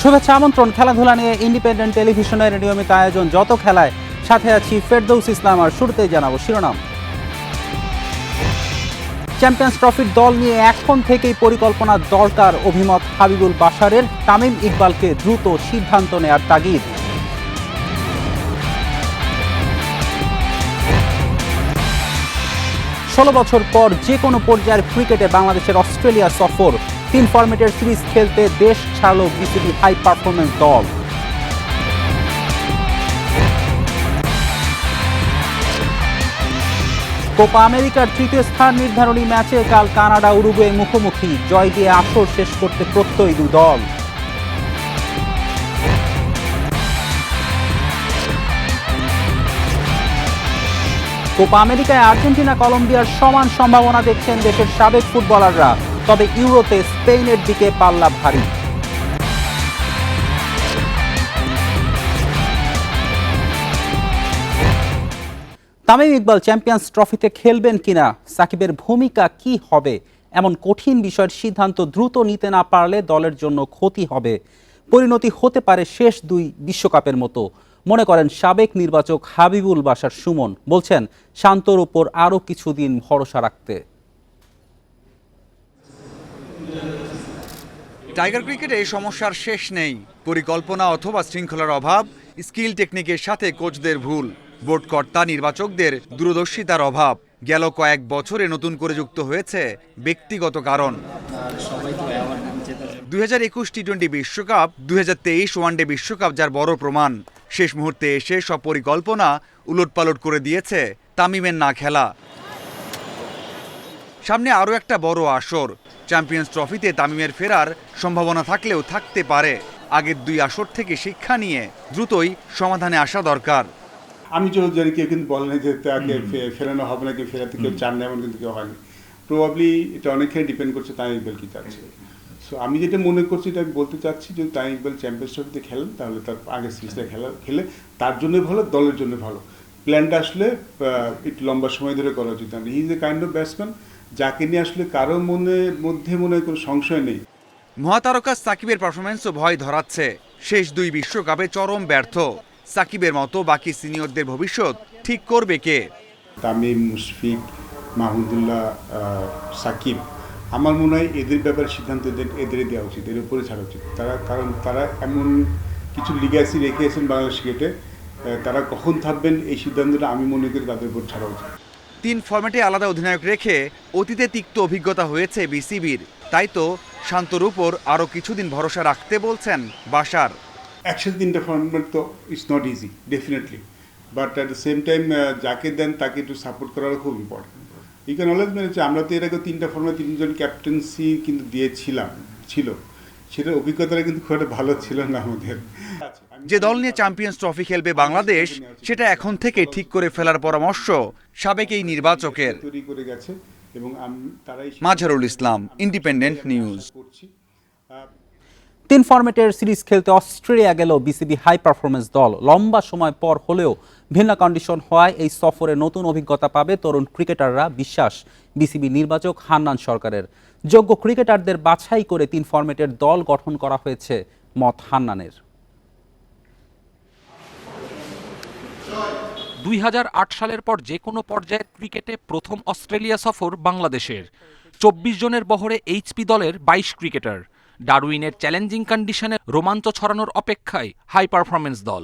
শুভেচ্ছা আমন্ত্রণ। খেলাধুলা নিয়ে ইন্ডিপেন্ডেন্ট টেলিভিশনের নিয়মিত আয়োজন যত খেলায়, সাথে আছি ফেরদৌস ইসলাম। আর শুরুতেই জানাবো শিরোনাম। চ্যাম্পিয়ন্স ট্রফির দল নিয়ে এখন থেকেই পরিকল্পনা দরকার, অভিমত হাবিবুল বাশারের। তামিম ইকবালকে দ্রুত সিদ্ধান্ত নেয়ার তাগিদ। ষোলো বছর পর যে কোনো পর্যায়ের ক্রিকেটে বাংলাদেশের অস্ট্রেলিয়া সফর। 3 ফরম্যাটের সিরিজ খেলতে দেশ ছাড়ল বিসিবি হাই পারফরম্যান্স দল। কোপা আমেরিকার তৃতীয় স্থান নির্ধারণী ম্যাচে কাল কানাডা উরুগুয়ে মুখোমুখি। জয় দিয়ে আসর শেষ করতে প্রত্যয়ী দুই দল। কোপা আমেরিকায় আর্জেন্টিনা কলম্বিয়ার সমান সম্ভাবনা দেখছেন দেশের সাবেক ফুটবলাররা, তবে ইউরোতে স্পেনের দিকে পাল্লা ভারী। তামিম ইকবাল চ্যাম্পিয়ন্স ট্রফিতে খেলবেন কিনা, সাকিবের ভূমিকা কি হবে, এমন কঠিন বিষয়ের সিদ্ধান্ত দ্রুত নিতে না পারলে দলের জন্য ক্ষতি হবে। পরিণতি হতে পারে শেষ দুই বিশ্বকাপের মতো, মনে করেন সাবেক নির্বাচক হাবিবুল বাশার সুমন। বলছেন শান্তর উপর আরও কিছুদিন ভরসা রাখতে। টাইগার ক্রিকেটে এই সমস্যার শেষ নেই। পরিকল্পনা অথবা শৃঙ্খলার অভাব, স্কিল টেকনিকের সাথে কোচদের ভুল, বোর্ডকর্তা নির্বাচকদের দূরদর্শিতার অভাব। গেল কয়েক বছরে নতুন করে যুক্ত হয়েছে ব্যক্তিগত কারণ। 2021 টি-20 বিশ্বকাপ, 2023 ওয়ানডে বিশ্বকাপ যার বড় প্রমাণ। শেষ মুহূর্তে এসে সব পরিকল্পনা উলটপালট করে দিয়েছে তামিমের না খেলা। সামনে আরও একটা বড় আসর। চ্যাম্পিয়ন্স ট্রফিতে তামিমের ফেরার সম্ভাবনা থাকলেও থাকতে পারে। আগের দুই আসর থেকে শিক্ষা নিয়ে দ্রুতই সমাধানে আসা দরকার। আমি যখন জানি কেউ কিন্তু বলে না যে তাকে ফেরানো হবে না, কেউ ফেরাতে কেউ চান না, এমন কিন্তু কেউ হয়নি। প্রবাবলি এটা অনেকখানি ডিপেন্ড করছে তামিম ইকবাল কি চাচ্ছে। সো আমি যেটা মনে করছি, এটা আমি বলতে চাচ্ছি, যদি তামিম ইকবাল চ্যাম্পিয়ন্স ট্রফিতে খেলেন তাহলে তার আগের সিরিজটা খেলে তার জন্য ভালো, দলের জন্য ভালো। প্ল্যানটা আসলে একটু লম্বা সময় ধরে করা উচিত। He is a kind of batsman যাকে নিয়ে আসলে কারো মধ্যে মনে হয় কোনো সংশয় নেই। মহাতারকা সাকিবের পারফরম্যান্সও ভয় ধরাচ্ছে। শেষ দুই বিশ্বকাপে চরম ব্যর্থ। সাকিবের মতো বাকি সিনিয়রদের ভবিষ্যৎ ঠিক করবে কে? তামিম, মুশফিক, মাহমুদুল্লাহ, সাকিব, আমার মনে হয় এদের ব্যাপারে সিদ্ধান্ত এদের দেওয়া উচিত, এর উপরে ছাড়া উচিত। কারণ তারা এমন কিছু লিগ্যাসি রেখেছেন বাংলাদেশ ক্রিকেটে, তারা কখন থাকবেন এই সিদ্ধান্তটা আমি মনে করি তাদের উপর ছাড়া উচিত। 3 ফরম্যাটে আলাদা অধিনায়ক রেখে অতীতে তিক্ত অভিজ্ঞতা হয়েছে বিসিবির। তাই তো শান্তর উপর আরও কিছুদিন ভরসা রাখতে বলছেন বাশার। একসাথে 3টা ফরম্যাট তো it's not easy, definitely, but at the same time যাকে দেন তাকে একটু সাপোর্ট করারও খুব important. You can always manage. আমরা তো এর আগে 3টা ফরম্যাট 3জন ক্যাপ্টেন্সি কিন্তু ছিল, সেটার অভিজ্ঞতাটা কিন্তু খুব একটা ভালো ছিল না আমাদের। যে দল নিয়ে চ্যাম্পিয়ন্স ট্রফি খেলবে বাংলাদেশ, সেটা এখন থেকে ঠিক করে ফেলার পরামর্শ সাবেক এই নির্বাচকের। তৈরি করে গেছে এবং তারাই। মাঝারুল ইসলাম, ইন্ডিপেন্ডেন্ট নিউজ। 3 ফরম্যাটের সিরিজ খেলতে অস্ট্রেলিয়া গেল বিসিবি হাই পারফরম্যান্স দল। লম্বা সময় পর হলেও ভিন্ন কন্ডিশন হওয়ায় এই সফরে নতুন অভিজ্ঞতা পাবে তরুণ ক্রিকেটাররা, বিশ্বাস বিসিবি নির্বাচক হান্নান সরকারের। যোগ্য ক্রিকেটারদের বাছাই করে 3 ফরম্যাটের দল গঠন করা হয়েছে, মত হান্নানের। 2008 সালের পর যে কোনো পর্যায়ের ক্রিকেটে প্রথম অস্ট্রেলিয়া সফর বাংলাদেশের। 24 জনের বহরে এইচপি দলের 22 ক্রিকেটার। ডারউইনের চ্যালেঞ্জিং কন্ডিশনে রোমাঞ্চ ছড়ানোর অপেক্ষায় হাই পারফরম্যান্স দল।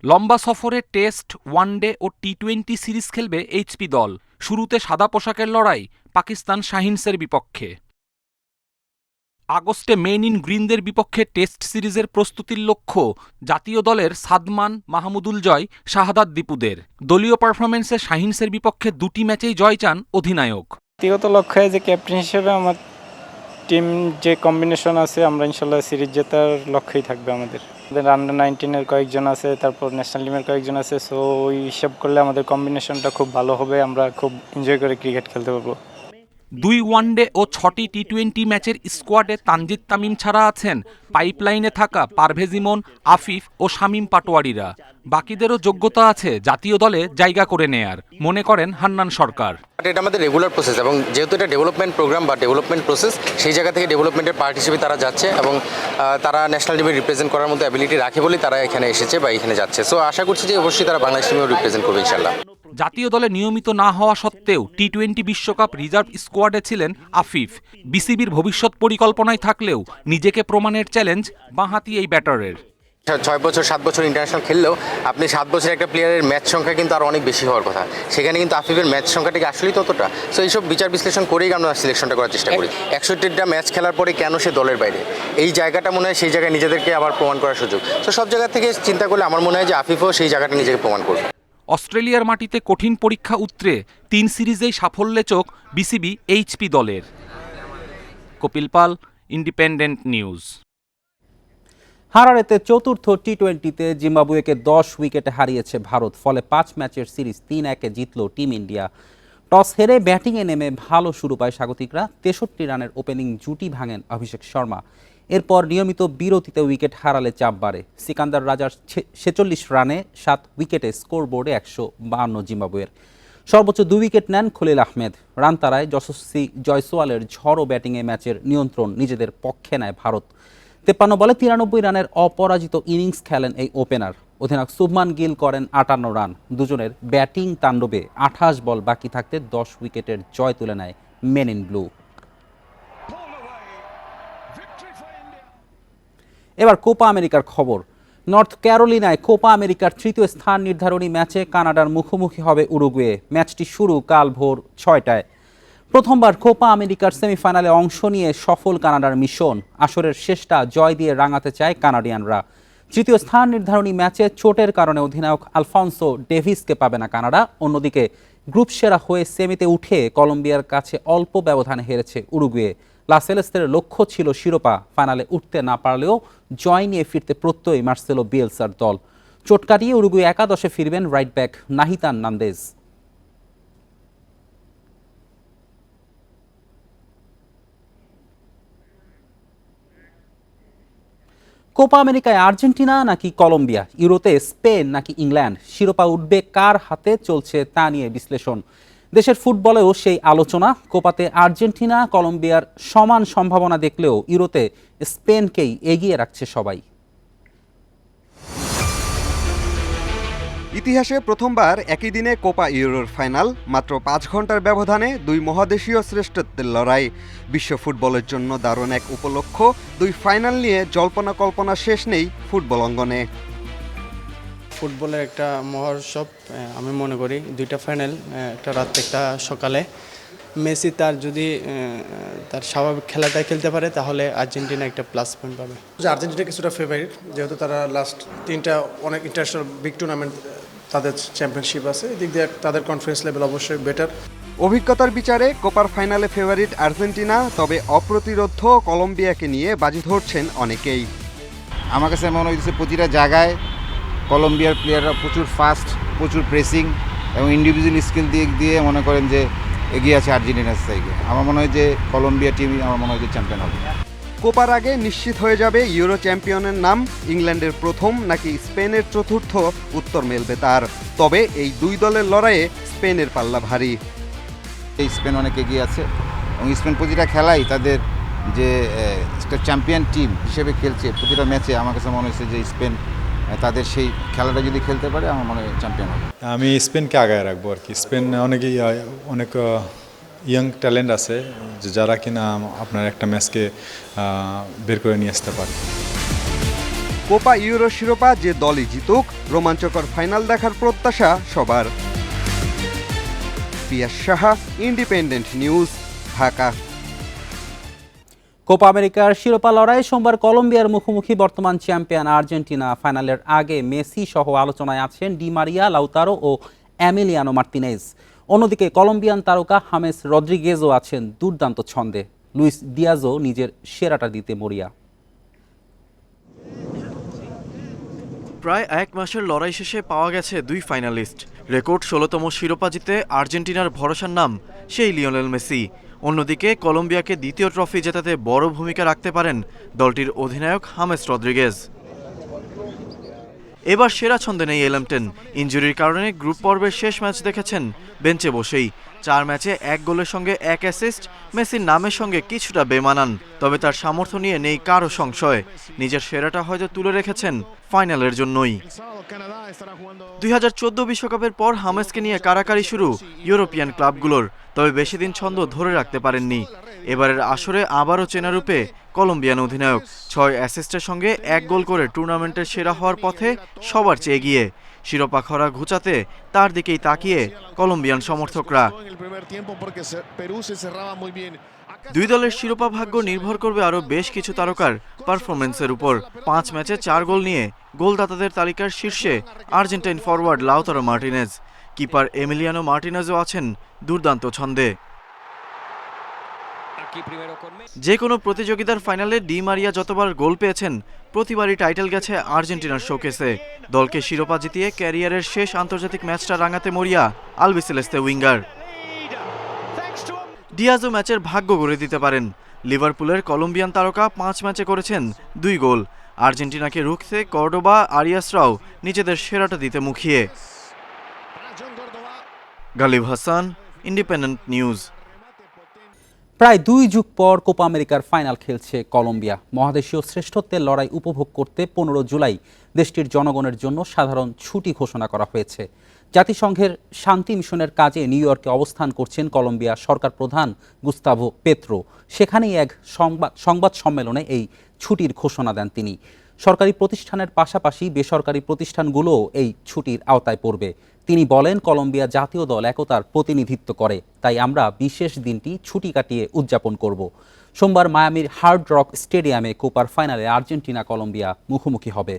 লম্বা সফরে টেস্ট, ওয়ানডে ও টি-20 সিরিজ খেলবে এইচপি দল। শুরুতে সাদা পোশাকের লড়াই পাকিস্তান শাহিনসের বিপক্ষে। আগস্টে মেন ইন গ্রিনদের বিপক্ষে টেস্ট সিরিজের প্রস্তুতির লক্ষ্য জাতীয় দলের সাদমান, মাহমুদুল জয়, শাহাদাত দীপুদের। দলীয় পারফরমেন্সে শাহিনসের বিপক্ষে 2টি ম্যাচেই জয় চান অধিনায়ক। ব্যক্তিগত লক্ষ্য যে ক্যাপ্টেন হিসেবে আমার টিম যে কম্বিনেশন আছে, আমরা ইনশাল্লাহ সিরিজ জেতার লক্ষ্যই থাকবে আমাদের। আন্ডার 19-এর কয়েকজন আছে, তারপর ন্যাশনাল টিমের কয়েকজন আছে। সো ওই হিসাব করলে আমাদের কম্বিনেশনটা খুব ভালো হবে, আমরা খুব এনজয় করে ক্রিকেট খেলতে পারবো। 2 ওয়ানডে ও 6টি টি-20 ম্যাচের স্কোয়াডে তানজিদ তামিম ছাড়া আছেন পাইপলাইনে থাকা পারভেজ ইমন, আফিফ ও শামীম পাটোয়ারিরা। বাকিদেরও যোগ্যতা আছে জাতীয় দলে জায়গা করে নেয়ার, মনে করেন হান্নান সরকার। এটা আমাদের রেগুলার প্রসেস এবং যেহেতু এটা ডেভেলপমেন্ট প্রোগ্রাম বা ডেভেলপমেন্ট প্রসেস, সেই জায়গা থেকে ডেভেলপমেন্টের পার্ট হিসেবে তারা যাচ্ছে এবং তারা ন্যাশনাল টিমে রিপ্রেজেন্ট করার মতো অ্যাবিলিটি রাখে বলেই তারা এখানে এসেছে বা এখানে যাচ্ছে। সো আশা করছি যে অবশ্যই তারা বাংলাদেশ টিমেও রিপ্রেজেন্ট করবে ইনশাল্লাহ। জাতীয় দলে নিয়মিত না হওয়া সত্ত্বেও টি-20 বিশ্বকাপ রিজার্ভ স্কোয়াডে ছিলেন আফিফ। বিসিবির ভবিষ্যৎ পরিকল্পনায় থাকলেও নিজেকে প্রমাণের চ্যালেঞ্জ বাঁহাতি এই ব্যাটারের। 6 বছর 7 বছর ইন্টারন্যাশনাল খেললেও আপনি 7 বছরের একটা প্লেয়ারের ম্যাচ সংখ্যা কিন্তু আরও অনেক বেশি হওয়ার কথা, সেখানে কিন্তু আফিফের ম্যাচ সংখ্যাটা কি আসলেই ততটা? সো এইসব বিচার বিশ্লেষণ করেই আমরা সিলেকশনটা করার চেষ্টা করি। 61টা ম্যাচ খেলার পরে কেন সে দলের বাইরে, এই জায়গাটা মনে হয় সেই জায়গায় নিজেদেরকে আবার প্রমাণ করার সুযোগ। তো সব জায়গা থেকে চিন্তা করলে আমার মনে হয় যে আফিফও সেই জায়গাটা নিজেকে প্রমাণ করবে। অস্ট্রেলিয়ার মাটিতে কঠিন পরীক্ষা উতরে 3 সিরিজেই সাফল্যে চোখ বিসিবি এইচপি দলের। কপিল পাল, ইন্ডিপেন্ডেন্ট নিউজ। হারারেতে চতুর্থ টি-20তে জিম্বাবুয়েকে 10 উইকেটে হারিয়েছে ভারত। ফলে 5 ম্যাচের সিরিজ 3-1-এ জিতল টিম ইন্ডিয়া। টস হেরে ব্যাটিংয়ে নেমে ভালো শুরু পায় স্বাগতিকরা। 63 রানের ওপেনিং জুটি ভাঙেন অভিষেক শর্মা। এরপর নিয়মিত বিরতিতে উইকেট হারালে চাপ বাড়ে। সিকান্দার রাজার 46 রানে 7 উইকেটে স্কোরবোর্ডে 152 জিম্বাবুয়ের। সর্বোচ্চ 2 উইকেট নেন খলিল আহমেদ। রান তাড়ায় যশস্বী জয়সওয়ালের ঝড়ো ব্যাটিংয়ে ম্যাচের নিয়ন্ত্রণ নিজেদের পক্ষে নেয় ভারত। 53 বলে 93 রানের অপরাজিত ইনিংস খেলেন এই ওপেনার। অধিনায়ক শুভমান গিল করেন 58 রান। দুজনের ব্যাটিং তাণ্ডবে 28 বল বাকি থাকতে 10 উইকেটের জয় তুলে নেয় মেন ইন ব্লু। এবার কোপা আমেরিকার খবর। নর্থ ক্যারোলিনায় কোপা আমেরিকার তৃতীয় স্থান নির্ধারণী ম্যাচে কানাডার মুখোমুখি হবে উরুগুয়ে। ম্যাচটি শুরু কাল ভোর 6টায়। প্রথমবার কোপা আমেরিকার সেমিফাইনালে অংশ নিয়ে সফল কানাডার মিশন। আসরের শেষটা জয় দিয়ে রাঙাতে চায় কানাডিয়ানরা। তৃতীয় স্থান নির্ধারণী ম্যাচে চোটের কারণে অধিনায়ক আলফান্সো ডেভিসকে পাবে না কানাডা। অন্যদিকে গ্রুপ সেরা হয়ে সেমিতে উঠে কলম্বিয়ার কাছে অল্প ব্যবধানে হেরেছে উরুগুয়ে। লা সেলেস্তের লক্ষ্য ছিল শিরোপা। ফাইনালে উঠতে না পারলেও জয় নিয়ে ফিরতে প্রত্যয়ী মার্সেলো বিয়েলসার দল। চোট কাটিয়ে উরুগুয়ে একাদশে ফিরবেন রাইট ব্যাক নাহিতান নান্দেজ। কোপা আমেরিকায় আর্জেন্টিনা নাকি কলম্বিয়া, ইউরোতে স্পেন নাকি ইংল্যান্ড, শিরোপা উঠবে কার হাতে চলছে তা নিয়ে বিশ্লেষণ। দেশের ফুটবলেও সেই আলোচনা। কোপাতে আর্জেন্টিনা কলম্বিয়ার সমান সম্ভাবনা দেখলেও ইউরোতে স্পেনকেই এগিয়ে রাখছে সবাই। ইতিহাসে প্রথমবার একই দিনে কোপা ইউরোর ফাইনাল, মাত্র 5 ঘন্টার ব্যবধানে দুই মহাদেশীয় শ্রেষ্ঠত্বের লড়াই। বিশ্ব ফুটবলের জন্য দারুণ এক উপলক্ষ। দুই ফাইনাল নিয়ে জল্পনা কল্পনা শেষ নেই ফুটবল অঙ্গনে। ফুটবলের একটা মহোৎসব আমি মনে করি। দুইটা ফাইনাল, একটা রাত একটা সকালে। মেসি তার যদি তার স্বাভাবিক খেলাটাই খেলতে পারে তাহলে আর্জেন্টিনা একটা প্লাস পয়েন্ট পাবে। আর্জেন্টিনা কিছুটা ফেভারিট, যেহেতু তারা লাস্ট 3টা অনেক ইন্টারন্যাশনাল বিগ টুর্নামেন্ট তাদের চ্যাম্পিয়নশিপ আছে, এদিক দিয়ে তাদের কনফিডেন্স লেভেল অবশ্যই বেটার। অভিজ্ঞতার বিচারে কোপার ফাইনালে ফেভারিট আর্জেন্টিনা, তবে অপ্রতিরোধ্য কলম্বিয়াকে নিয়ে বাজি ধরছেন অনেকেই। আমার কাছে মনে হয়েছে প্রতিটা জায়গায় কলম্বিয়ার প্লেয়াররা প্রচুর ফাস্ট, প্রচুর প্রেসিং এবং ইন্ডিভিজুয়াল স্কিল দিক দিয়ে মনে করেন যে এগিয়ে আছে আর্জেন্টিনার থেকে। আমার মনে হয় যে কলম্বিয়া টিম আমার মনে হয় যে চ্যাম্পিয়ন হবে। কোপার আগে নিশ্চিত হয়ে যাবে ইউরো চ্যাম্পিয়নের নাম। ইংল্যান্ডের প্রথম নাকি স্পেনের চতুর্থ, উত্তর মেলবে তার। তবে এই দুই দলের লড়াইয়ে স্পেনের পাল্লা ভারী। এই স্পেন অনেক এগিয়ে আছে এবং স্পেন প্রতিটা খেলাই তাদের যে একটা চ্যাম্পিয়ন টিম হিসেবে খেলছে প্রতিটা ম্যাচে। আমার কাছে মনে হয়েছে যে স্পেন তাদের সেই খেলাটা যদি খেলতে পারে আমার মনে হয় চ্যাম্পিয়ন হবে। আমি স্পেনকে আগায় রাখবো আর কি। স্পেন অনেক ইয়াং ট্যালেন্ট আছে যারা কিনা আপনার একটা ম্যাচকে বের করে নিয়ে আসতে পারে। কোপা ইউরো শিরোপা যে দলই জিতুক, রোমাঞ্চকর ফাইনাল দেখার প্রত্যাশা সবার। Piyas Saha, independent news, Dhaka. Copa আমেরিকার শিরোপা লড়াই সোমবার কলম্বিয়ার মুখোমুখি বর্তমান চ্যাম্পিয়ন আর্জেন্টিনা। ফাইনালের আগে মেসি সহ আলোচনায় আছেন ডি মারিয়া, লাউতারো ও এমিলিয়ানো মার্তিনেজ। অন্যদিকে কলম্বিয়ান তারকা হামেস রদ্রিগেজও আছেন দুর্দান্ত ছন্দে। লুইস ডিয়াজও নিজের সেরাটা দিতে মরিয়া। প্রায় 1 মাসের লড়াই শেষে পাওয়া গেছে দুই ফাইনালিস্ট। রেকর্ড 16তম শিরোপা জিতে আর্জেন্টিনার ভরসার নাম সেই লিওনেল মেসি। অন্যদিকে কলম্বিয়াকে দ্বিতীয় ট্রফি জেতাতে বড় ভূমিকা রাখতে পারেন দলটির অধিনায়ক হামেস রদ্রিগেজ। এবার সেরা ছন্দে নেই এলামটেন। ইনজুরির কারণে গ্রুপ পর্বের শেষ ম্যাচ দেখেছেন বেঞ্চে বসেই। 4 ম্যাচে 1 গোলের সঙ্গে 1 অ্যাসিস্ট, মেসির নামের সঙ্গে কিছুটা বেমানান, তবে তার সামর্থ্য নিয়ে নেই কারো সংশয়। নিজের সেরাটা হয়তো তুলে রেখেছেন ফাইনালের জন্যই। 2014 বিশ্বকাপের পর হামেসকে নিয়ে কারাকারি শুরু ইউরোপিয়ান ক্লাবগুলোর, তবে বেশি দিন ছন্দ ধরে রাখতে পারেননি। এবারের আসরে আবারও চেনা রূপে কলম্বিয়ান অধিনায়ক। 6 অ্যাসিস্টের সঙ্গে 1 গোল করে টুর্নামেন্টের সেরা হওয়ার পথে সবার চেয়ে এগিয়ে। শিরোপা খরা ঘুচাতে তার দিকেই তাকিয়ে কলম্বিয়ান সমর্থকরা। দুই দলের শিরোপা ভাগ্য নির্ভর করবে আরও বেশ কিছু তারকার পারফরমেন্সের উপর। 5 ম্যাচে 4 গোল নিয়ে গোলদাতাদের তালিকার শীর্ষে Argentine forward Lautaro Martinez. Keeper Emiliano মার্টিনেজও আছেন দুর্দান্ত ছন্দে। যে কোনো প্রতিযোগিতার ফাইনালে ডি মারিয়া যতবার গোল পেয়েছেন, প্রতিবারই টাইটেল গেছে আর্জেন্টিনার শোকেসে। দলকে শিরোপা জিতিয়ে ক্যারিয়ারের শেষ আন্তর্জাতিক ম্যাচটা রাঙাতে মরিয়া আলবিসেলেস্তে উইঙ্গার। ডিয়াজও ম্যাচের ভাগ্য গড়ে দিতে পারেন। লিভারপুলের কলম্বিয়ান তারকা 5 ম্যাচে করেছেন 2 গোল। আর্জেন্টিনাকে রুখতে কর্ডোবা আরিয়াসরাও নিজেদের সেরাটা দিতে মুখিয়ে। Ghalib Hasan, independent news. প্রায় 2 যুগ পর কোপা আমেরিকার ফাইনাল খেলছে কলম্বিয়া। মহাদেশীয় শ্রেষ্ঠত্বের লড়াই উপভোগ করতে 15 জুলাই দেশটির জনগণের জন্য সাধারণ ছুটি ঘোষণা করা হয়েছে। জাতিসংঘের শান্তি মিশনের কাজে নিউ ইয়র্কে অবস্থান করছেন কলম্বিয়া সরকার প্রধান গুস্তাভো পেত্রো। সেখানেই এক সংবাদ সম্মেলনে এই ছুটির ঘোষণা দেন তিনি। সরকারি প্রতিষ্ঠানের পাশাপাশি বেসরকারি প্রতিষ্ঠানগুলোও এই ছুটির আওতায় পড়বে। তিনি বলেন, কলম্বিয়া জাতীয় দল একতার প্রতিনিধিত্ব করে, তাই আমরা বিশেষ দিনটি ছুটি কাটিয়ে উদযাপন করব। সোমবার মায়ামির হার্ড রক স্টেডিয়ামে কোপার ফাইনালে আর্জেন্টিনা কলম্বিয়া মুখোমুখি হবে।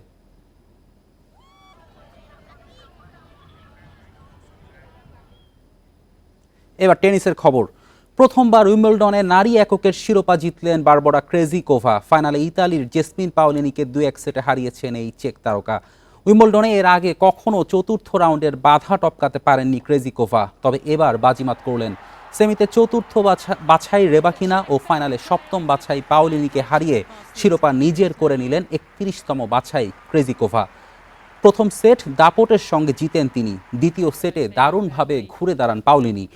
এবার টেনিসের খবর। প্রথমবার উইম্বলডনে নারী এককের শিরোপা জিতলেন বারবরা ক্রেজিকোভা। ফাইনালে ইতালির জেসমিন পাওলিনিকে 2-1 সেটে হারিয়েছেন এই চেক তারকা। উইম্বলডনে এর আগে কখনো চতুর্থ রাউন্ডের বাধা টপকাতে পারেননি ক্রেজিকোভা, তবে এবার বাজিমাত করলেন। সেমিতে চতুর্থ বাছাই রেবাকিনা ও ফাইনালে 7ম বাছাই পাওলিনিকে হারিয়ে শিরোপা নিজের করে নিলেন 31তম বাছাই ক্রেজিকোভা। প্রথম সেট দাপটের সঙ্গে জিতেন তিনি। দ্বিতীয় সেটে দারুণভাবে ঘুরে দাঁড়ান পাওলিনি।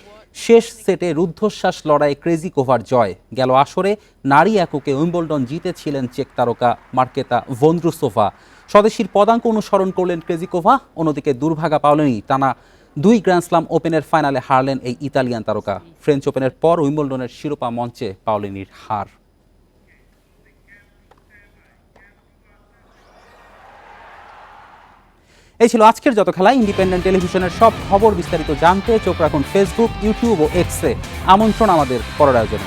শেষ সেটে রুদ্ধশ্বাস লড়াই ক্রেজিকোভার জয়। গেল আসরে নারী এককে উইম্বলডন জিতেছিলেন চেক তারকা মার্কেতা ভন্দ্রুসোভা। স্বদেশীর পদাঙ্ক অনুসরণ করলেন ক্রেজিকোভা। অন্যদিকে দুর্ভাগা পাওলিনি টানা 2 গ্র্যান্ড স্লাম ওপেনের ফাইনালে হারলেন এই ইতালিয়ান তারকা। ফ্রেঞ্চ ওপেনের পর উইম্বলডনের শিরোপা মঞ্চে পাওলিনির হার। এই ছিল আজকের যত খেলা। ইন্ডিপেন্ডেন্ট টেলিভিশনের সব খবর বিস্তারিত জানতে চোখ রাখুন ফেসবুক, ইউটিউব ও এক্সে। আমন্ত্রণ আমাদের পরের আয়োজনে।